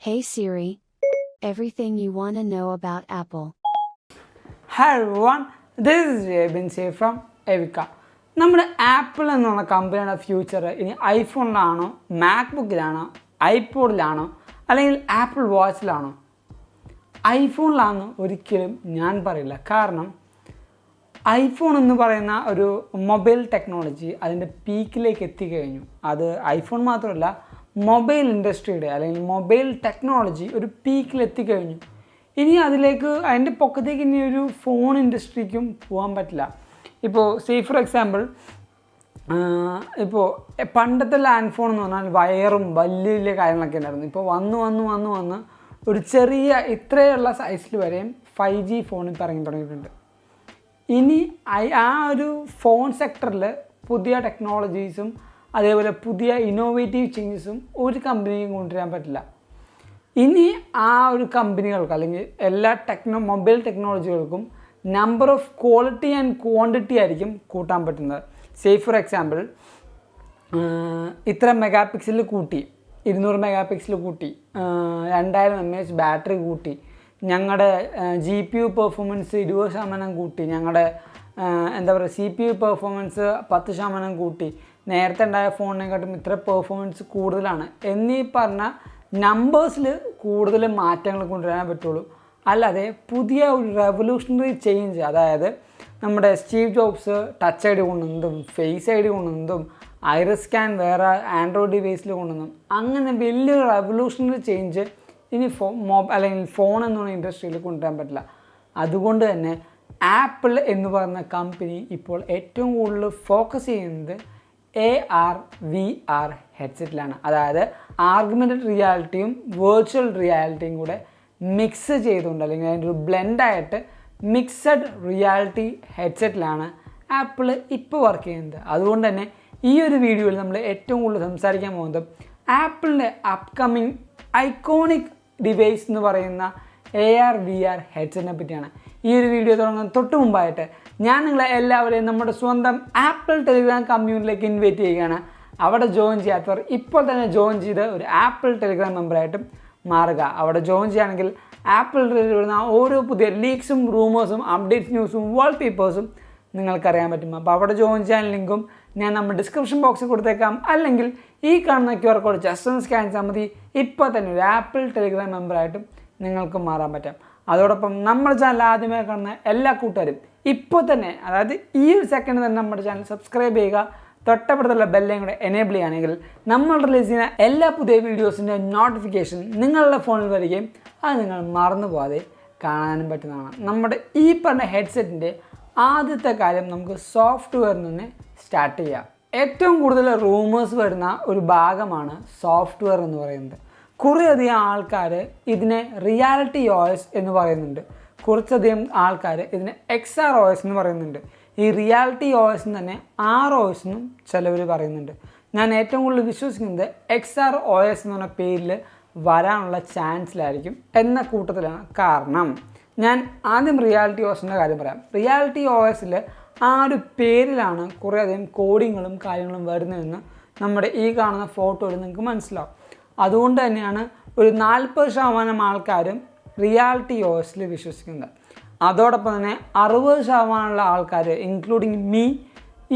Hey Siri, everything you want to know about Apple. Hi everyone, this is Abin from Evika. നമ്മുടെ apple എന്നുള്ള കമ്പനിയുടെ future ഇനി ഐഫോണിലാണോ, മാക്ബുക്കിലാണോ, ഐപോഡിലാണോ അല്ലെങ്കിൽ apple വാച്ചിലാണോ? ഐഫോണിലാണെന്ന് ഒരിക്കലും ഞാൻ പറയില്ല. കാരണം ഐഫോൺ എന്ന് പറയുന്ന ഒരു മൊബൈൽ ടെക്നോളജി അതിൻ്റെ പീക്കിലേക്ക് എത്തിക്കഴിഞ്ഞു. അത് ഐഫോൺ മാത്രമല്ല, മൊബൈൽ ഇൻഡസ്ട്രിയുടെ അല്ലെങ്കിൽ മൊബൈൽ ടെക്നോളജി ഒരു പീക്കിൽ എത്തിക്കഴിഞ്ഞു. ഇനി അതിൻ്റെ പൊക്കത്തേക്ക് ഇനി ഒരു ഫോൺ ഇൻഡസ്ട്രിക്കും പോകാൻ പറ്റില്ല. ഇപ്പോൾ ഫോർ എക്സാമ്പിൾ, ഇപ്പോൾ പണ്ടത്തെ ലാൻഡ് ഫോൺ എന്ന് പറഞ്ഞാൽ വയറും വലിയ വലിയ കാര്യങ്ങളൊക്കെ ഉണ്ടായിരുന്നു. ഇപ്പോൾ വന്ന് ഒരു ചെറിയ ഇത്രയുള്ള സൈസിൽ വരെയും 5G ഫോൺ ഇപ്പോൾ ഇറങ്ങി തുടങ്ങിയിട്ടുണ്ട്. ഇനി ആ ഒരു ഫോൺ സെക്ടറിൽ പുതിയ ടെക്നോളജീസും അതേപോലെ പുതിയ ഇന്നോവേറ്റീവ് ചേഞ്ചസും ഒരു കമ്പനിക്കും കൊണ്ടുവരാൻ പറ്റില്ല. ഇനി ആ ഒരു കമ്പനികൾക്ക് അല്ലെങ്കിൽ എല്ലാ മൊബൈൽ ടെക്നോളജികൾക്കും number of quality and quantity ആയിരിക്കും കൂട്ടാൻ പറ്റുന്നത്. ഫോർ എക്സാമ്പിൾ, ഇത്ര മെഗാ പിക്സൽ കൂട്ടി, 200 മെഗാ പിക്സൽ കൂട്ടി, 2000 mAh ബാറ്ററി കൂട്ടി, ഞങ്ങളുടെ GPU പെർഫോമൻസ് 20% കൂട്ടി, ഞങ്ങളുടെ CPU പെർഫോമൻസ് 10% കൂട്ടി, നേരത്തെ ഉണ്ടായ ഫോണിനെക്കാട്ടും ഇത്ര പെർഫോമൻസ് കൂടുതലാണ് എന്നീ പറഞ്ഞ നമ്പേഴ്സിൽ കൂടുതൽ മാറ്റങ്ങൾ കൊണ്ടുവരാൻ പറ്റുള്ളൂ. അല്ലാതെ പുതിയ ഒരു റെവല്യൂഷണറി ചേഞ്ച്, അതായത് നമ്മുടെ Steve Jobs touch I D കൊണ്ടുവന്നതും ഫേസ് ഐ ഡി കൊണ്ടുവന്നതും ഐറിസ് സ്കാൻ വേറെ ആൻഡ്രോയിഡ് ഡിവൈസിൽ കൊണ്ടുവന്നതും അങ്ങനെ വലിയൊരു റെവല്യൂഷണറി ചേഞ്ച് ഇനി അല്ലെങ്കിൽ ഫോൺ എന്നുള്ള ഇൻഡസ്ട്രിയിൽ കൊണ്ടുവരാൻ പറ്റില്ല. അതുകൊണ്ട് തന്നെ ആപ്പിൾ എന്ന് പറയുന്ന കമ്പനി ഇപ്പോൾ ഏറ്റവും കൂടുതൽ ഫോക്കസ് ചെയ്യുന്നത് AR/VR ഹെഡ്സെറ്റിലാണ്. അതായത് ആർഗ്യുമെൻറ്റഡ് റിയാലിറ്റിയും വെർച്വൽ റിയാലിറ്റിയും കൂടെ മിക്സ് ചെയ്തുകൊണ്ട് അല്ലെങ്കിൽ അതിൻ്റെ ഒരു ബ്ലെൻഡായിട്ട് മിക്സഡ് റിയാലിറ്റി ഹെഡ്സെറ്റിലാണ് ആപ്പിൾ ഇപ്പോൾ വർക്ക് ചെയ്യുന്നത്. അതുകൊണ്ട് തന്നെ ഈ ഒരു വീഡിയോയിൽ നമ്മൾ ഏറ്റവും കൂടുതൽ സംസാരിക്കാൻ പോകുന്നത് ആപ്പിളിൻ്റെ അപ്കമ്മിങ് ഐക്കോണിക് ഡിവൈസ് എന്ന് പറയുന്ന AR/VR ഹെഡ്സെറ്റിനെ പറ്റിയാണ്. ഈ ഒരു വീഡിയോ തുടങ്ങുന്ന തൊട്ട് മുമ്പായിട്ട് ഞാൻ നിങ്ങളെ എല്ലാവരെയും നമ്മുടെ സ്വന്തം ആപ്പിൾ ടെലിഗ്രാം കമ്മ്യൂണിറ്റിയിലേക്ക് ഇൻവൈറ്റ് ചെയ്യുകയാണ്. അവിടെ ജോയിൻ ചെയ്യാത്തവർ ഇപ്പോൾ തന്നെ ജോയിൻ ചെയ്ത് ഒരു ആപ്പിൾ ടെലിഗ്രാം മെമ്പറായിട്ടും മാറുക. അവിടെ ജോയിൻ ചെയ്യുകയാണെങ്കിൽ ആപ്പിൾ വരുന്ന ഓരോ പുതിയ ലീക്സും റൂമേഴ്സും അപ്ഡേറ്റ്സ് ന്യൂസും വാൾപേപ്പേഴ്സും നിങ്ങൾക്കറിയാൻ പറ്റും. അപ്പോൾ അവിടെ ജോയിൻ ചെയ്യാൻ ലിങ്കും ഞാൻ നമ്മുടെ ഡിസ്ക്രിപ്ഷൻ ബോക്സിൽ കൊടുത്തേക്കാം. അല്ലെങ്കിൽ ഈ കാണുന്ന QR കോഡ് ജസ്റ്റ് ഒന്ന് സ്കാൻ ചെയ്താൽ മതി. ഇപ്പോൾ തന്നെ ഒരു ആപ്പിൾ ടെലിഗ്രാം മെമ്പറായിട്ടും നിങ്ങൾക്ക് മാറാൻ പറ്റാം. അതോടൊപ്പം നമ്മുടെ ചാനൽ ആദ്യമായി കാണുന്ന എല്ലാ കൂട്ടുകാരും ഇപ്പോൾ തന്നെ, അതായത് ഈ ഒരു സെക്കൻഡ് തന്നെ നമ്മുടെ ചാനൽ സബ്സ്ക്രൈബ് ചെയ്യുക. തൊട്ടപ്പുറത്തുള്ള ബെല്ലും കൂടെ എനേബിൾ ചെയ്യുകയാണെങ്കിൽ നമ്മൾ റിലീസ് ചെയ്യുന്ന എല്ലാ പുതിയ വീഡിയോസിൻ്റെ നോട്ടിഫിക്കേഷൻ നിങ്ങളുടെ ഫോണിൽ വരികയും അത് നിങ്ങൾ മറന്നു പോകാതെ കാണാനും പറ്റുന്നതാണ്. നമ്മുടെ ഈ പറഞ്ഞ ഹെഡ്സെറ്റിൻ്റെ ആദ്യത്തെ കാര്യം നമുക്ക് സോഫ്റ്റ്വെയറിൽ നിന്ന് സ്റ്റാർട്ട് ചെയ്യാം. ഏറ്റവും കൂടുതൽ റൂമേഴ്സ് വരുന്ന ഒരു ഭാഗമാണ് സോഫ്റ്റ്വെയർ എന്ന് പറയുന്നത്. കുറേയധികം ആൾക്കാർ ഇതിനെ റിയാലിറ്റി OS എന്ന് പറയുന്നുണ്ട്, കുറച്ചധികം ആൾക്കാർ ഇതിനെ XR/OS എന്ന് പറയുന്നുണ്ട്. ഈ റിയാലിറ്റി OS തന്നെ ROS എന്നും ചിലവർ പറയുന്നുണ്ട്. ഞാൻ ഏറ്റവും കൂടുതൽ വിശ്വസിക്കുന്നത് XR/OS എന്ന് പറഞ്ഞ പേരിൽ വരാനുള്ള ചാൻസിലായിരിക്കും എന്ന കൂട്ടത്തിലാണ്. കാരണം ഞാൻ ആദ്യം റിയാലിറ്റി OSൻ്റെ കാര്യം പറയാം. റിയാലിറ്റി OSൽ ആ ഒരു പേരിലാണ് കുറേയധികം കോഡിങ്ങുകളും കാര്യങ്ങളും വരുന്നതെന്ന് നമ്മുടെ ഈ കാണുന്ന ഫോട്ടോയിൽ നിങ്ങൾക്ക് മനസ്സിലാവും. അതുകൊണ്ട് തന്നെയാണ് ഒരു 40% ആൾക്കാരും റിയാലിറ്റി OSൽ വിശ്വസിക്കുന്നത്. അതോടൊപ്പം തന്നെ 60% ആൾക്കാർ ഇൻക്ലൂഡിങ് മീ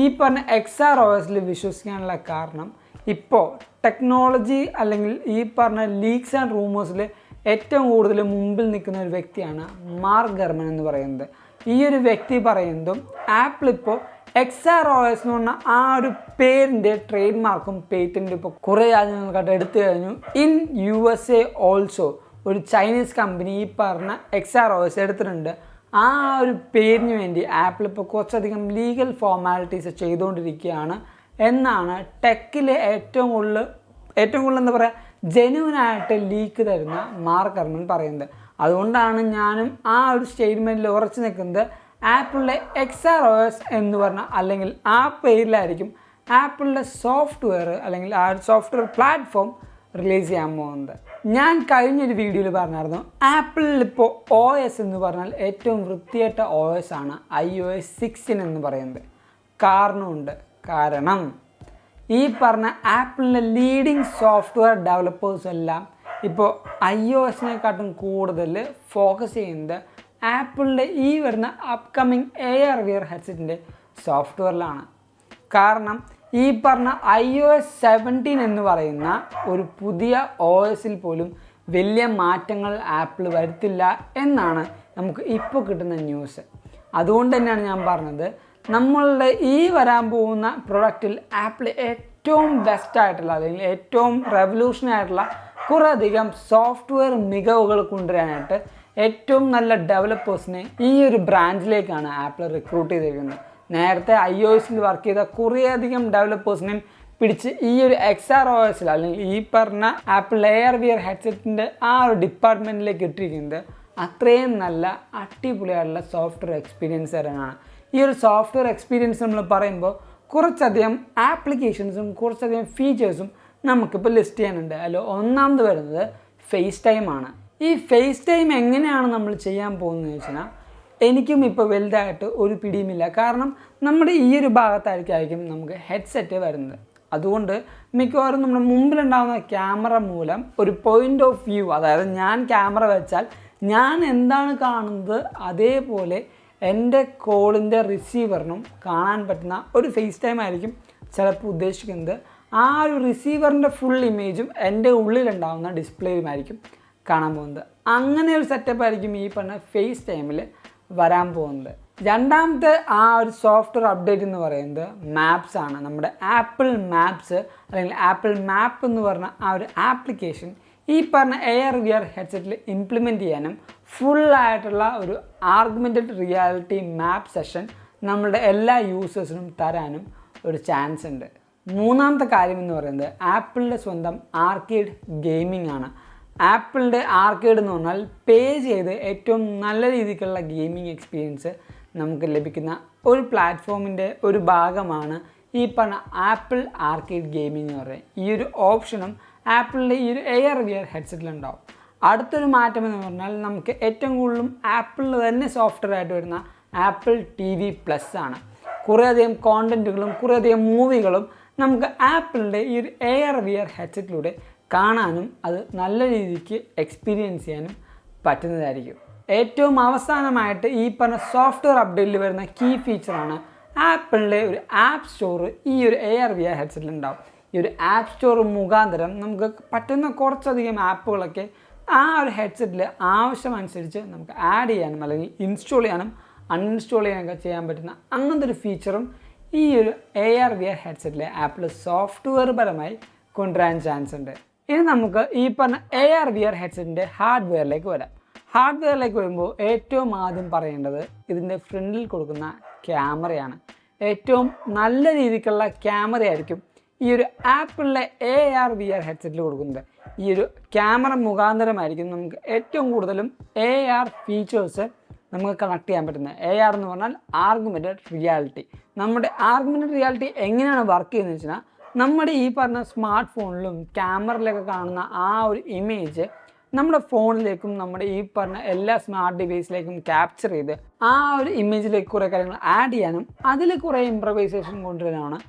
ഈ പറഞ്ഞ XR/OSൽ വിശ്വസിക്കാനുള്ള കാരണം ഇപ്പോൾ ടെക്നോളജി അല്ലെങ്കിൽ ഈ പറഞ്ഞ ലീക്സ് ആൻഡ് റൂമേഴ്സിൽ ഏറ്റവും കൂടുതൽ മുമ്പിൽ നിൽക്കുന്ന ഒരു വ്യക്തിയാണ് മാർക്ക് ഗർമൻ എന്ന് പറയുന്നത്. ഈ ഒരു വ്യക്തി പറയുന്നതും ആപ്പിൾ ഇപ്പോൾ XR/OS എന്ന് പറഞ്ഞാൽ ആ ഒരു പേരിൻ്റെ ട്രേഡ് മാർക്കും പേറ്റൻറ്റും ഇപ്പോൾ കുറേ രാജ്യങ്ങൾക്കായിട്ട് എടുത്തു കഴിഞ്ഞു. ഇൻ USA ഓൾസോ ഒരു ചൈനീസ് കമ്പനി ഈ പറഞ്ഞ XR/OS എടുത്തിട്ടുണ്ട്. ആ ഒരു പേരിന് വേണ്ടി ആപ്പിൾ ഇപ്പോൾ കുറച്ചധികം ലീഗൽ ഫോർമാലിറ്റീസ് ചെയ്തുകൊണ്ടിരിക്കുകയാണ് എന്നാണ് ടെക്കിലെ ഏറ്റവും കൂടുതൽ എന്താ പറയുക ജെന്യൂനായിട്ട് ലീക്ക് തരുന്ന മാർക്ക് ഗർമൻ പറയുന്നത്. അതുകൊണ്ടാണ് ഞാനും ആ ഒരു സ്റ്റേറ്റ്മെൻറ്റിൽ ഉറച്ചു നിൽക്കുന്നത്. ആപ്പിളിൻ്റെ XR/OS എന്ന് പറഞ്ഞാൽ അല്ലെങ്കിൽ ആ പേരിലായിരിക്കും ആപ്പിളിൻ്റെ സോഫ്റ്റ്വെയർ അല്ലെങ്കിൽ ആ ഒരു സോഫ്റ്റ്വെയർ പ്ലാറ്റ്ഫോം റിലീസ് ചെയ്യാൻ പോകുന്നത്. ഞാൻ കഴിഞ്ഞൊരു വീഡിയോയിൽ പറഞ്ഞായിരുന്നു ആപ്പിളിൽ ഇപ്പോൾ OS എന്ന് പറഞ്ഞാൽ ഏറ്റവും വൃത്തികെട്ട OS ആണ് iOS 16 എന്ന് പറയുന്നത്. കാരണമുണ്ട്. കാരണം ഈ പറഞ്ഞ ആപ്പിളിൻ്റെ ലീഡിങ് സോഫ്റ്റ്വെയർ ഡെവലപ്പേഴ്സ് എല്ലാം ഇപ്പോൾ iOS-നെക്കാട്ടും കൂടുതൽ ഫോക്കസ് ചെയ്യുന്നത് ആപ്പിളിൻ്റെ ഈ വരുന്ന അപ്കമ്മിങ് AR/VR ഹെഡ്സെറ്റിൻ്റെ സോഫ്റ്റ്വെയറിലാണ്. കാരണം ഈ പറഞ്ഞ iOS 17 എന്ന് പറയുന്ന ഒരു പുതിയ OS-ൽ പോലും വലിയ മാറ്റങ്ങൾ ആപ്പിൾ വരുത്തില്ല എന്നാണ് നമുക്ക് ഇപ്പോൾ കിട്ടുന്ന ന്യൂസ്. അതുകൊണ്ട് തന്നെയാണ് ഞാൻ പറഞ്ഞത്, നമ്മളുടെ ഈ വരാൻ പോകുന്ന പ്രൊഡക്റ്റിൽ ആപ്പിൾ ഏറ്റവും ബെസ്റ്റായിട്ടുള്ള അല്ലെങ്കിൽ ഏറ്റവും റെവല്യൂഷനായിട്ടുള്ള കുറേയധികം സോഫ്റ്റ്വെയർ മികവുകൾ കൊണ്ടുവരാനായിട്ട് ഏറ്റവും നല്ല ഡെവലപ്പേഴ്സിനെ ഈ ഒരു ബ്രാഞ്ചിലേക്കാണ് ആപ്പിൾ റിക്രൂട്ട് ചെയ്തിരിക്കുന്നത്. നേരത്തെ iOS-ൽ വർക്ക് ചെയ്ത കുറേയധികം ഡെവലപ്പേഴ്സിനെയും പിടിച്ച് ഈ ഒരു XROS-ൽ അല്ലെങ്കിൽ ഈ പറഞ്ഞ ആപ്പിൾ AR/VR ഹെഡ്സെറ്റിൻ്റെ ആ ഒരു ഡിപ്പാർട്ട്മെൻറ്റിലേക്ക് ഇട്ടിരിക്കുന്നത് അത്രയും നല്ല അടിപൊളിയായിട്ടുള്ള സോഫ്റ്റ്വെയർ എക്സ്പീരിയൻസ് തരാനാണ്. ഈ ഒരു സോഫ്റ്റ്വെയർ എക്സ്പീരിയൻസ് നമ്മൾ പറയുമ്പോൾ കുറച്ചധികം ആപ്ലിക്കേഷൻസും കുറച്ചധികം ഫീച്ചേഴ്സും നമുക്കിപ്പോൾ ലിസ്റ്റ് ചെയ്യാനുണ്ട്. അതിൽ ഒന്നാമത് വരുന്നത് ഫേസ് ടൈമാണ്. ഈ ഫേസ് ടൈം എങ്ങനെയാണ് നമ്മൾ ചെയ്യാൻ പോകുന്നതെന്ന് വെച്ചാൽ എനിക്കും ഇപ്പോൾ വലുതായിട്ട് ഒരു പിടിയുമില്ല. കാരണം നമ്മുടെ ഈ ഒരു ഭാഗത്തായിരിക്കും നമുക്ക് ഹെഡ്സെറ്റ് വരുന്നത്. അതുകൊണ്ട് മിക്കവാറും നമ്മുടെ മുമ്പിലുണ്ടാകുന്ന ക്യാമറ മൂലം ഒരു പോയിൻ്റ് ഓഫ് വ്യൂ, അതായത് ഞാൻ ക്യാമറ വെച്ചാൽ ഞാൻ എന്താണ് കാണുന്നത് അതേപോലെ എൻ്റെ കോളിൻ്റെ റിസീവറിനും കാണാൻ പറ്റുന്ന ഒരു ഫേസ് ടൈം ആയിരിക്കും ചിലപ്പോൾ ഉദ്ദേശിക്കുന്നത്. ആ ഒരു റിസീവറിൻ്റെ ഫുൾ ഇമേജും എൻ്റെ ഉള്ളിലുണ്ടാകുന്ന ഡിസ്പ്ലേയുമായിരിക്കും കാണാൻ പോകുന്നത്. അങ്ങനെ ഒരു സെറ്റപ്പ് ആയിരിക്കും ഈ പറഞ്ഞ ഫേസ് ടൈമിൽ വരാൻ പോകുന്നത്. രണ്ടാമത്തെ ആ ഒരു സോഫ്റ്റ്വെയർ അപ്ഡേറ്റ് എന്ന് പറയുന്നത് മാപ്സ് ആണ്. നമ്മുടെ ആപ്പിൾ മാപ്സ് അല്ലെങ്കിൽ ആപ്പിൾ മാപ്പ് എന്ന് പറഞ്ഞ ആ ഒരു ആപ്ലിക്കേഷൻ ഈ പറഞ്ഞ AR/VR ഹെഡ്സെറ്റിൽ ഇംപ്ലിമെൻറ്റ് ചെയ്യാനും ഫുള്ളായിട്ടുള്ള ഒരു ആർഗ്യുമെൻറ്റഡ് റിയാലിറ്റി മാപ്പ് സെഷൻ നമ്മളുടെ എല്ലാ യൂസേഴ്സിനും തരാനും ഒരു ചാൻസ് ഉണ്ട്. മൂന്നാമത്തെ കാര്യം എന്ന് പറയുന്നത് ആപ്പിളിൻ്റെ സ്വന്തം ആർക്കേഡ് ഗെയിമിംഗ് ആണ്. ആപ്പിളിൻ്റെ ആർക്കേഡ് എന്ന് പറഞ്ഞാൽ പേ ചെയ്ത് ഏറ്റവും നല്ല രീതിക്കുള്ള ഗെയിമിംഗ് എക്സ്പീരിയൻസ് നമുക്ക് ലഭിക്കുന്ന ഒരു പ്ലാറ്റ്ഫോമിൻ്റെ ഒരു ഭാഗമാണ് ഈ പറഞ്ഞ ആപ്പിൾ ആർക്കേഡ് ഗെയിമിംഗ് എന്ന് പറയുന്നത്. ഈ ഒരു ഓപ്ഷനും ആപ്പിളിൻ്റെ ഈ ഒരു AR/VR ഹെഡ്സെറ്റിലുണ്ടാവും. അടുത്തൊരു മാറ്റം എന്ന് പറഞ്ഞാൽ നമുക്ക് ഏറ്റവും കൂടുതലും ആപ്പിളിൽ തന്നെ സോഫ്റ്റ്വെയർ ആയിട്ട് വരുന്ന ആപ്പിൾ TV+ ആണ്. കുറേയധികം കോണ്ടൻറ്റുകളും കുറേയധികം മൂവികളും നമുക്ക് ആപ്പിളിൻ്റെ ഈ ഒരു AR/VR ഹെഡ്സെറ്റിലൂടെ കാണാനും അത് നല്ല രീതിക്ക് എക്സ്പീരിയൻസ് ചെയ്യാനും പറ്റുന്നതായിരിക്കും. ഏറ്റവും അവസാനമായിട്ട് ഈ പറഞ്ഞ സോഫ്റ്റ്വെയർ അപ്ഡേറ്റിൽ വരുന്ന കീ ഫീച്ചറാണ് ആപ്പിളിൻ്റെ ഒരു ആപ്പ് സ്റ്റോർ ഈ ഒരു AR/VR ഹെഡ്സെറ്റിലുണ്ടാവും. ഈ ഒരു ആപ്പ് സ്റ്റോർ മുഖാന്തരം നമുക്ക് പറ്റുന്ന കുറച്ചധികം ആപ്പുകളൊക്കെ ആ ഒരു ഹെഡ്സെറ്റിൽ ആവശ്യമനുസരിച്ച് നമുക്ക് ആഡ് ചെയ്യാനും അല്ലെങ്കിൽ ഇൻസ്റ്റാൾ ചെയ്യാനും അൺഇൻസ്റ്റാൾ ചെയ്യാനൊക്കെ ചെയ്യാൻ പറ്റുന്ന അങ്ങനത്തെ ഒരു ഫീച്ചറും ഈ ഒരു AR/VR ഹെഡ്സെറ്റിലെ ആപ്പിൾ സോഫ്റ്റ്വെയർ പരമായി കൊണ്ടുവരാൻ ചാൻസ് ഉണ്ട്. ഇനി നമുക്ക് ഈ പറഞ്ഞ AR/VR ഹെഡ്സെറ്റിൻ്റെ ഹാർഡ്വെയറിലേക്ക് വരാം. ഹാർഡ്വെയറിലേക്ക് വരുമ്പോൾ ഏറ്റവും ആദ്യം പറയേണ്ടത് ഇതിൻ്റെ ഫ്രണ്ടിൽ കൊടുക്കുന്ന ക്യാമറയാണ്. ഏറ്റവും നല്ല രീതിക്കുള്ള ക്യാമറയായിരിക്കും ഈ ഒരു ആപ്പിളിലെ AR/VR ഹെഡ്സെറ്റിൽ കൊടുക്കുന്നത്. ഈ ഒരു ക്യാമറ മുഖാന്തരമായിരിക്കും നമുക്ക് ഏറ്റവും കൂടുതലും AR ഫീച്ചേഴ്സ് നമുക്ക് കണക്ട് ചെയ്യാൻ പറ്റുന്നത്. AR എന്ന് പറഞ്ഞാൽ ആർഗ്യുമെൻറ്റഡ് റിയാലിറ്റി. നമ്മുടെ ആർഗ്യുമെൻറ്റഡ് റിയാലിറ്റി എങ്ങനെയാണ് വർക്ക് ചെയ്യുന്നത് വെച്ചാൽ നമ്മുടെ ഈ പറഞ്ഞ സ്മാർട്ട് ഫോണിലും ക്യാമറയിലൊക്കെ കാണുന്ന ആ ഒരു ഇമേജ് നമ്മുടെ ഫോണിലേക്കും നമ്മുടെ ഈ പറഞ്ഞ എല്ലാ സ്മാർട്ട് ഡിവൈസിലേക്കും ക്യാപ്ചർ ചെയ്ത് ആ ഒരു ഇമേജിലേക്ക് കുറേ കാര്യങ്ങൾ ആഡ് ചെയ്യാനും അതിൽ കുറേ ഇംപ്രവൈസേഷൻ കൊണ്ടുവരാനാണ്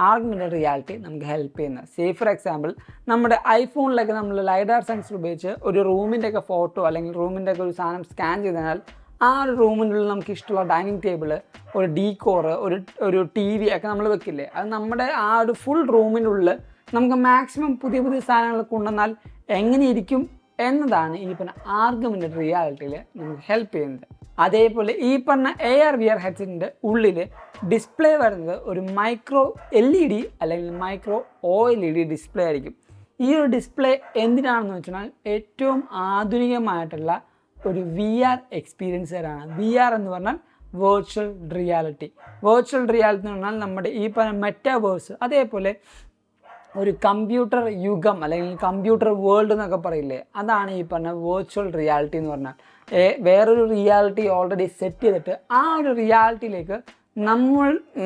ആർഗ്യുമെൻറ്റഡ് റിയാലിറ്റി നമുക്ക് ഹെൽപ്പ് ചെയ്യുന്നത്. ഫോർ എക്സാമ്പിൾ നമ്മുടെ ഐഫോണിലൊക്കെ നമ്മൾ ലൈഡാർ സെൻസർ ഉപയോഗിച്ച് ഒരു റൂമിൻ്റെയൊക്കെ ഫോട്ടോ അല്ലെങ്കിൽ റൂമിൻ്റെയൊക്കെ ഒരു സാധനം സ്കാൻ ചെയ്താൽ ആ ഒരു റൂമിനുള്ളിൽ നമുക്ക് ഇഷ്ടമുള്ള ഡൈനിങ് ടേബിൾ, ഒരു ഡീകോറ്, ഒരു TV ഒക്കെ നമ്മൾ വെക്കില്ലേ, അത് നമ്മുടെ ആ ഒരു ഫുൾ റൂമിനുള്ളിൽ നമുക്ക് മാക്സിമം പുതിയ പുതിയ സാധനങ്ങൾ കൊണ്ടുവന്നാൽ എങ്ങനെയിരിക്കും എന്നതാണ് ഈ പറഞ്ഞ ആർഗ്യുമെൻറ്റഡ് റിയാലിറ്റിയിൽ നമുക്ക് ഹെൽപ്പ് ചെയ്യുന്നത്. അതേപോലെ ഈ പറഞ്ഞ AR/VR ഹെഡ്സെറ്റിൻ്റെ ഉള്ളിൽ ഡിസ്പ്ലേ വരുന്നത് ഒരു മൈക്രോ LED അല്ലെങ്കിൽ മൈക്രോ OLED ഡിസ്പ്ലേ ആയിരിക്കും. ഈ ഒരു ഡിസ്പ്ലേ എന്തിനാണെന്ന് വെച്ചാൽ ഏറ്റവും ആധുനികമായിട്ടുള്ള ഒരു VR എക്സ്പീരിയൻസ് തരാണ്. VR എന്ന് പറഞ്ഞാൽ വെർച്വൽ റിയാലിറ്റി. വെർച്വൽ റിയാലിറ്റി എന്ന് പറഞ്ഞാൽ നമ്മുടെ ഈ പറഞ്ഞ മെറ്റാവേഴ്സ്, അതേപോലെ ഒരു കമ്പ്യൂട്ടർ യുഗം അല്ലെങ്കിൽ കമ്പ്യൂട്ടർ വേൾഡ് എന്നൊക്കെ പറയില്ലേ, അതാണ് ഈ പറഞ്ഞ വെർച്വൽ റിയാലിറ്റി എന്ന് പറഞ്ഞാൽ. വേറൊരു റിയാലിറ്റി ഓൾറെഡി സെറ്റ് ചെയ്തിട്ട് ആ ഒരു റിയാലിറ്റിയിലേക്ക്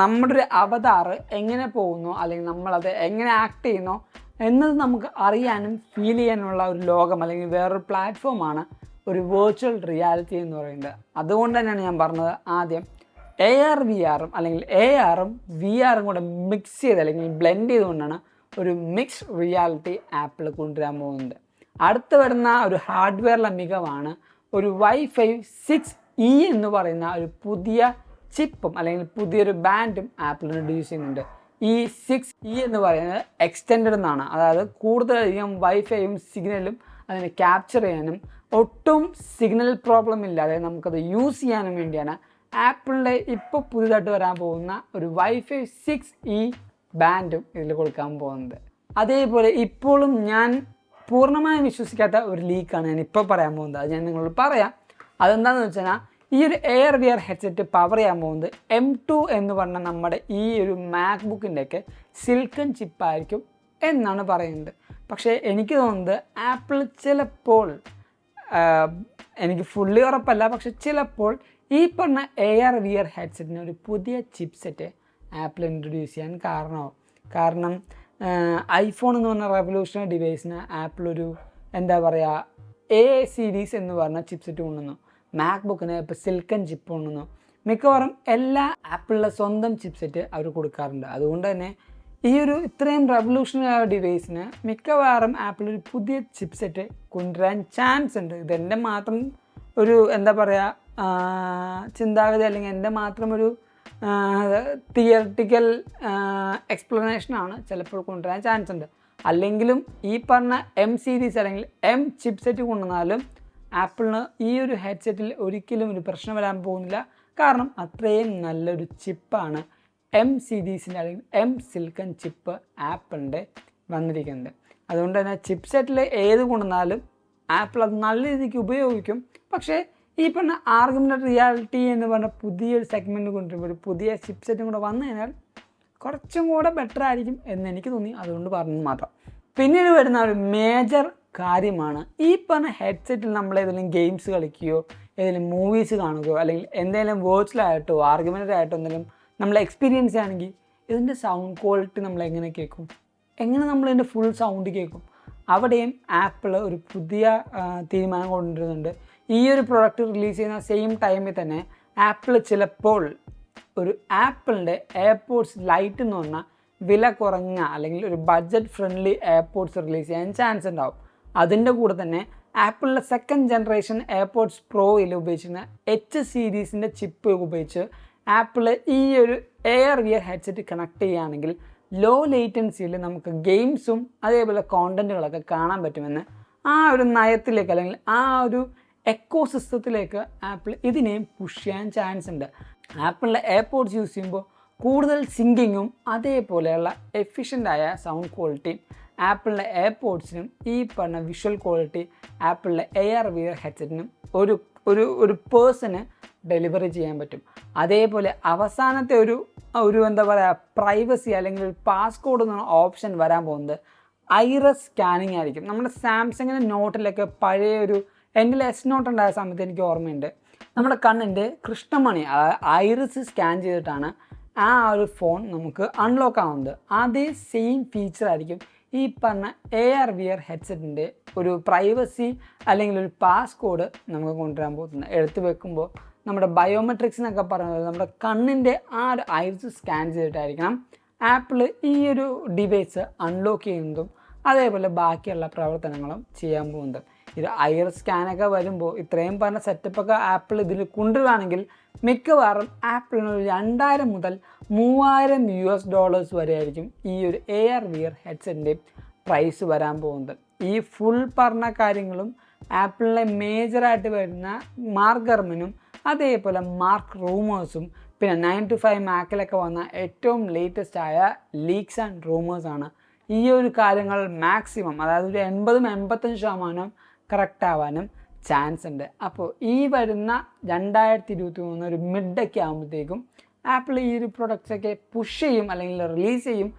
നമ്മുടെ ഒരു അവതാർ എങ്ങനെ പോകുന്നു അല്ലെങ്കിൽ നമ്മളത് എങ്ങനെ ആക്ട് ചെയ്യുന്നോ എന്നത് നമുക്ക് അറിയാനും ഫീൽ ചെയ്യാനുള്ള ഒരു ലോകം അല്ലെങ്കിൽ വേറൊരു പ്ലാറ്റ്ഫോമാണ് ഒരു വെർച്വൽ റിയാലിറ്റി എന്ന് പറയുന്നത്. അതുകൊണ്ട് തന്നെയാണ് ഞാൻ പറഞ്ഞത് ആദ്യം AR/VR-ഉം അല്ലെങ്കിൽ AR-ഉം VR-ഉം കൂടെ മിക്സ് ചെയ്ത് അല്ലെങ്കിൽ ബ്ലെൻഡ് ചെയ്തുകൊണ്ടാണ് ഒരു മിക്സ്ഡ് റിയാലിറ്റി ആപ്പിൾ കൊണ്ടുവരാൻ പോകുന്നത്. അടുത്ത് വരുന്ന ഒരു ഹാർഡ്വെയറിലെ മികവാണ് ഒരു വൈഫൈ 6E എന്ന് പറയുന്ന ഒരു പുതിയ ചിപ്പും അല്ലെങ്കിൽ പുതിയൊരു ബാൻഡും ആപ്പിൾ ഇൻട്രൊഡ്യൂസ് ചെയ്യുന്നുണ്ട്. ഈ 6E എന്ന് പറയുന്നത് എക്സ്റ്റെൻഡ് എന്നാണ്. അതായത് കൂടുതലധികം വൈഫൈയും സിഗ്നലും അതിനെ ക്യാപ്ചർ ചെയ്യാനും ഒട്ടും സിഗ്നൽ പ്രോബ്ലം ഇല്ലാതെ നമുക്കത് യൂസ് ചെയ്യാനും വേണ്ടിയാണ് ആപ്പിളിൻ്റെ ഇപ്പോൾ പുതിയതായിട്ട് വരാൻ പോകുന്ന ഒരു വൈഫൈ 6E ബാൻഡും ഇതിൽ കൊടുക്കാൻ പോകുന്നത്. അതേപോലെ ഇപ്പോഴും ഞാൻ പൂർണ്ണമായും വിശ്വസിക്കാത്ത ഒരു ലീക്കാണ് ഞാൻ ഇപ്പോൾ പറയാൻ പോകുന്നത്. അത് ഞാൻ നിങ്ങളോട് പറയാം. അതെന്താണെന്ന് വെച്ചാൽ ഈ ഒരു എയർ വിയർ ഹെഡ്സെറ്റ് പവർ ചെയ്യാൻ പോകുന്നത് M2 എന്ന് പറഞ്ഞ നമ്മുടെ ഈ ഒരു മാക്ബുക്കിൻ്റെയൊക്കെ സിൽക്കൺ ചിപ്പായിരിക്കും എന്നാണ് പറയുന്നത്. പക്ഷേ എനിക്ക് തോന്നുന്നത് ആപ്പിൾ ചിലപ്പോൾ, എനിക്ക് ഫുള്ളി ഉറപ്പല്ല, പക്ഷെ ചിലപ്പോൾ ഈ പറഞ്ഞ എയർ വിയർ ഹെഡ്സെറ്റിന് ഒരു പുതിയ ചിപ്സെറ്റ് ആപ്പിൾ ഇൻട്രൊഡ്യൂസ് ചെയ്യാൻ കാരണമാവും. കാരണം ഐഫോൺ എന്ന് പറഞ്ഞ റെവല്യൂഷണറി ഡിവൈസിന് ആപ്പിൾ ഒരു എന്താ പറയുക A സീരീസ് എന്ന് പറഞ്ഞ ചിപ്സെറ്റ് കൊണ്ടുവന്നു. മാക്ബുക്കിന് ഇപ്പോൾ സിൽക്കൺ ചിപ്പ് കൊണ്ടുവന്നു. മിക്കവാറും എല്ലാ ആപ്പിളിലെ സ്വന്തം ചിപ്സെറ്റ് അവർ കൊടുക്കാറുണ്ട്. അതുകൊണ്ട് തന്നെ ഈ ഒരു ഇത്രയും റെവല്യൂഷണറി ഡിവൈസിന് മിക്കവാറും ആപ്പിൾ ഒരു പുതിയ ചിപ്സെറ്റ് കൊണ്ടുവരാൻ ചാൻസ് ഉണ്ട്. ഇതെൻ്റെ മാത്രം ഒരു എന്താ പറയുക ചിന്താഗതി, അല്ലെങ്കിൽ എൻ്റെ മാത്രം ഒരു തിയറട്ടിക്കൽ എക്സ്പ്ലനേഷനാണ്. ചിലപ്പോൾ കൊണ്ടുവരാൻ ചാൻസ് ഉണ്ട്. അല്ലെങ്കിലും ഈ പറഞ്ഞ M സീരീസ് അല്ലെങ്കിൽ M ചിപ്സെറ്റ് കൊണ്ടുവന്നാലും ആപ്പിളിന് ഈ ഒരു ഹെഡ്സെറ്റിൽ ഒരിക്കലും ഒരു പ്രശ്നം വരാൻ പോകുന്നില്ല. കാരണം അത്രയും നല്ലൊരു ചിപ്പാണ് M സീരീസിൻ്റെ അല്ലെങ്കിൽ M സിൽക്കൺ ചിപ്പ് ആപ്പിളിൻ്റെ വന്നിരിക്കുന്നത്. അതുകൊണ്ട് തന്നെ ചിപ്സെറ്റിൽ ഏത് കൊണ്ടുവന്നാലും ആപ്പിൾ അത് നല്ല രീതിക്ക് ഉപയോഗിക്കും. പക്ഷേ ഈ പറഞ്ഞ ആർഗ്യുമെൻ്റഡ് റിയാലിറ്റി എന്ന് പറഞ്ഞ പുതിയൊരു സെഗ്മെൻറ്റ് കൊണ്ടുവരുമ്പോൾ ഒരു പുതിയ ചിപ്സെറ്റും കൂടെ വന്നു കഴിഞ്ഞാൽ കുറച്ചും കൂടെ ബെറ്റർ ആയിരിക്കും എന്ന് എനിക്ക് തോന്നി. അതുകൊണ്ട് പറഞ്ഞു മാത്രം. പിന്നീട് വരുന്ന ഒരു മേജർ കാര്യമാണ് ഈ പറഞ്ഞ ഹെഡ്സെറ്റിൽ നമ്മൾ ഏതെങ്കിലും ഗെയിംസ് കളിക്കുകയോ ഏതെങ്കിലും മൂവീസ് കാണുകയോ അല്ലെങ്കിൽ എന്തെങ്കിലും വേർച്വലായിട്ടോ ആർഗ്യുമെൻ്റഡ് ആയിട്ടോ എന്തെങ്കിലും നമ്മൾ എക്സ്പീരിയൻസ് ചെയ്യുകയാണെങ്കിൽ ഇതിൻ്റെ സൗണ്ട് ക്വാളിറ്റി നമ്മൾ എങ്ങനെ കേൾക്കും, എങ്ങനെ നമ്മളിതിൻ്റെ ഫുൾ സൗണ്ട് കേൾക്കും? അവിടെയും ആപ്പിൾ ഒരു പുതിയ തീരുമാനം കൊണ്ടുവരുന്നുണ്ട്. ഈ ഒരു പ്രോഡക്റ്റ് റിലീസ് ചെയ്യുന്ന സെയിം ടൈമിൽ തന്നെ ആപ്പിൾ ചിലപ്പോൾ ഒരു ആപ്പിളിൻ്റെ എയർപോഡ്സ് ലൈറ്റ് എന്ന് പറഞ്ഞാൽ വില കുറഞ്ഞ അല്ലെങ്കിൽ ഒരു ബഡ്ജറ്റ് ഫ്രണ്ട്ലി എയർപോഡ്സ് റിലീസ് ചെയ്യാൻ ചാൻസ് ഉണ്ടാവും. അതിൻ്റെ കൂടെ തന്നെ ആപ്പിളിൻ്റെ സെക്കൻഡ് ജനറേഷൻ എയർപോഡ്സ് പ്രോയിൽ ഉപയോഗിച്ചിരുന്ന H സീരീസിൻ്റെ ചിപ്പ് ഉപയോഗിച്ച് ആപ്പിൾ ഈ ഒരു എയർ വിയർ ഹെഡ്സെറ്റ് കണക്ട് ചെയ്യുകയാണെങ്കിൽ ലോ ലേറ്റൻസിയിൽ നമുക്ക് ഗെയിംസും അതേപോലെ കോണ്ടൻറ്റുകളൊക്കെ കാണാൻ പറ്റുമെന്ന് ആ ഒരു നയത്തിലേക്ക് അല്ലെങ്കിൽ ആ ഒരു എക്കോ സിസ്റ്റത്തിലേക്ക് ആപ്പിൾ ഇതിനെയും പുഷ് ചെയ്യാൻ ചാൻസ് ഉണ്ട്. ആപ്പിളിൻ്റെ എയർപോഡ്സ് യൂസ് ചെയ്യുമ്പോൾ കൂടുതൽ സിങ്കിങ്ങും അതേപോലെയുള്ള എഫിഷ്യൻ്റായ സൗണ്ട് ക്വാളിറ്റിയും ആപ്പിളിൻ്റെ എയർപോഡ്സിനും ഈ പറഞ്ഞ വിഷ്വൽ ക്വാളിറ്റി ആപ്പിളിൻ്റെ എയർ വിയർ ഹെഡ്സെറ്റിനും ഒരു പേഴ്സണ് ഡെലിവറി ചെയ്യാൻ പറ്റും. അതേപോലെ അവസാനത്തെ ഒരു എന്താ പറയുക പ്രൈവസി അല്ലെങ്കിൽ ഒരു പാസ്കോഡ് എന്ന ഓപ്ഷൻ വരാൻ പോകുന്നത് ഐറസ് സ്കാനിങ് ആയിരിക്കും. നമ്മുടെ സാംസങ്ങിൻ്റെ നോട്ടിലൊക്കെ പഴയ ഒരു എൻ്റെ S നോട്ട് ഉണ്ടായ സമയത്ത് എനിക്ക് ഓർമ്മയുണ്ട്, നമ്മുടെ കണ്ണിൻ്റെ കൃഷ്ണമണി ഐറിസ് സ്കാൻ ചെയ്തിട്ടാണ് ആ ഒരു ഫോൺ നമുക്ക് അൺലോക്ക് ആവുന്നത്. അതേ സെയിം ഫീച്ചർ ആയിരിക്കും ഈ പറഞ്ഞ എയർ വിയർ ഹെഡ്സെറ്റിൻ്റെ ഒരു പ്രൈവസി അല്ലെങ്കിൽ ഒരു പാസ്കോഡ് നമുക്ക് കൊണ്ടുവരാൻ പോകുന്നത്. എടുത്ത് വെക്കുമ്പോൾ നമ്മുടെ ബയോമെട്രിക്സ് എന്നൊക്കെ പറയുന്നത് നമ്മുടെ കണ്ണിൻ്റെ ആ ഒരു ഐറിസ് സ്കാൻ ചെയ്തിട്ടായിരിക്കണം ആപ്പിൾ ഈ ഒരു ഡിവൈസ് അൺലോക്ക് ചെയ്യുന്നതും അതേപോലെ ബാക്കിയുള്ള പ്രവർത്തനങ്ങളും ചെയ്യാൻ പോകുന്നത്. ഇത് ഐറിസ് സ്കാനൊക്കെ വരുമ്പോൾ ഇത്രയും പറഞ്ഞ സെറ്റപ്പൊക്കെ ആപ്പിൾ ഇതിൽ കൊണ്ടുവരികയാണെങ്കിൽ മിക്കവാറും ആപ്പിളിന് ഒരു 2000 മുതൽ $3000 വരെ ആയിരിക്കും ഈ ഒരു എയർ വിയർ ഹെഡ്സെറ്റിൻ്റെ പ്രൈസ് വരാൻ പോകുന്നത്. ഈ ഫുൾ പറഞ്ഞ കാര്യങ്ങളും ആപ്പിളിലെ മേജറായിട്ട് വരുന്ന മാർക്ക് ഗർമനും അതേപോലെ മാർക്ക് റൂമേഴ്സും പിന്നെ 9 to 5 മാക്കിലൊക്കെ വന്ന ഏറ്റവും ലേറ്റസ്റ്റ് ആയ ലീക്സ് ആൻഡ് റൂമേഴ്സാണ്. ഈ ഒരു കാര്യങ്ങൾ മാക്സിമം അതായത് ഒരു 80-85% കറക്റ്റ് ആവാനും ചാൻസ് ഉണ്ട്. അപ്പോൾ ഈ വരുന്ന 2023 ഒരു മിഡൊക്കെ ആകുമ്പോഴത്തേക്കും ആപ്പിൾ ഈ ഒരു പ്രൊഡക്ട്സൊക്കെ പുഷ് ചെയ്യും അല്ലെങ്കിൽ റിലീസ് ചെയ്യും,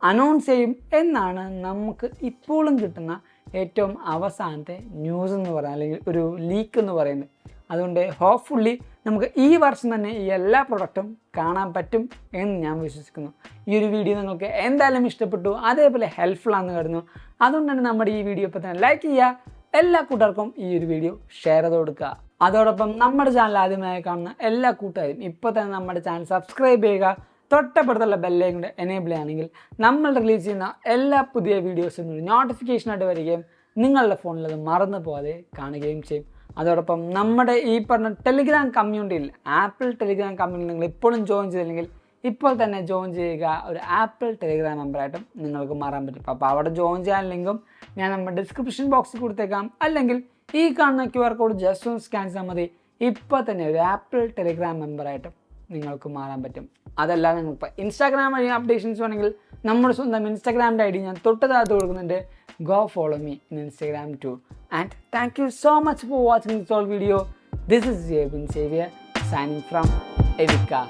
അനൗൺസ് ചെയ്യും എന്നാണ് നമുക്ക് ഇപ്പോഴും കിട്ടുന്ന ഏറ്റവും അവസാനത്തെ ന്യൂസ് എന്ന് പറയുന്നത് അല്ലെങ്കിൽ ഒരു ലീക്ക് എന്ന് പറയുന്നത്. അതുകൊണ്ട് ഹോപ്പ്ഫുള്ളി നമുക്ക് ഈ വർഷം തന്നെ ഈ എല്ലാ പ്രൊഡക്റ്റും കാണാൻ പറ്റും എന്ന് ഞാൻ വിശ്വസിക്കുന്നു. ഈ ഒരു വീഡിയോ നിങ്ങൾക്ക് എന്തായാലും ഇഷ്ടപ്പെട്ടു, അതേപോലെ ഹെൽപ്ഫുൾ ആണെന്ന് കരുതുന്നു. അതുകൊണ്ട് തന്നെ നമ്മുടെ ഈ വീഡിയോ ഇപ്പോൾ തന്നെ ലൈക്ക് ചെയ്യുക, എല്ലാ കൂട്ടുകാർക്കും ഈ ഒരു വീഡിയോ ഷെയർ ചെയ്ത് കൊടുക്കുക. അതോടൊപ്പം നമ്മുടെ ചാനൽ ആദ്യമായി കാണുന്ന എല്ലാ കൂട്ടുകാരും ഇപ്പോൾ തന്നെ നമ്മുടെ ചാനൽ സബ്സ്ക്രൈബ് ചെയ്യുക, തൊട്ടപ്പുറത്തുള്ള ബെല്ലൈക്കൺ എനേബിൾ ചെയ്യുകയാണെങ്കിൽ നമ്മൾ റിലീസ് ചെയ്യുന്ന എല്ലാ പുതിയ വീഡിയോസും നോട്ടിഫിക്കേഷനായിട്ട് വരികയും നിങ്ങളുടെ ഫോണിൽ അത് മറന്നു പോകാതെ കാണുകയും ചെയ്യും. അതോടൊപ്പം നമ്മുടെ ഈ പറഞ്ഞ ടെലിഗ്രാം കമ്മ്യൂണിറ്റിയിൽ, ആപ്പിൾ ടെലിഗ്രാം കമ്മ്യൂണിറ്റി നിങ്ങൾ ഇപ്പോഴും ജോയിൻ ചെയ്തില്ലെങ്കിൽ ഇപ്പോൾ തന്നെ ജോയിൻ ചെയ്യുക. ഒരു ആപ്പിൾ ടെലിഗ്രാം മെമ്പറായിട്ടും നിങ്ങൾക്ക് മാറാൻ പറ്റും. അപ്പോൾ അവിടെ ജോയിൻ ചെയ്യാൻ ലിങ്കും ഞാൻ നമ്മുടെ ഡിസ്ക്രിപ്ഷൻ ബോക്സിൽ കൊടുത്തേക്കാം. അല്ലെങ്കിൽ ഈ കാണുന്ന QR കോഡ് ജസ്റ്റ് ഒന്ന് സ്കാൻ ചെയ്താൽ മതി. ഇപ്പോൾ തന്നെ ഒരു ആപ്പിൾ ടെലിഗ്രാം മെമ്പറായിട്ടും നിങ്ങൾക്ക് മാറാൻ പറ്റും. അതല്ലാതെ നിങ്ങൾക്ക് ഇൻസ്റ്റാഗ്രാം വഴി അപ്ഡേഷൻസ് വേണമെങ്കിൽ നമ്മുടെ സ്വന്തം ഇൻസ്റ്റാഗ്രാമിൻ്റെ ID ഞാൻ തൊട്ട് താഴത്ത് കൊടുക്കുന്നുണ്ട്. Go follow me in Instagram too. And thank you so much for watching this whole video. This is Abin Xavier signing from Evika.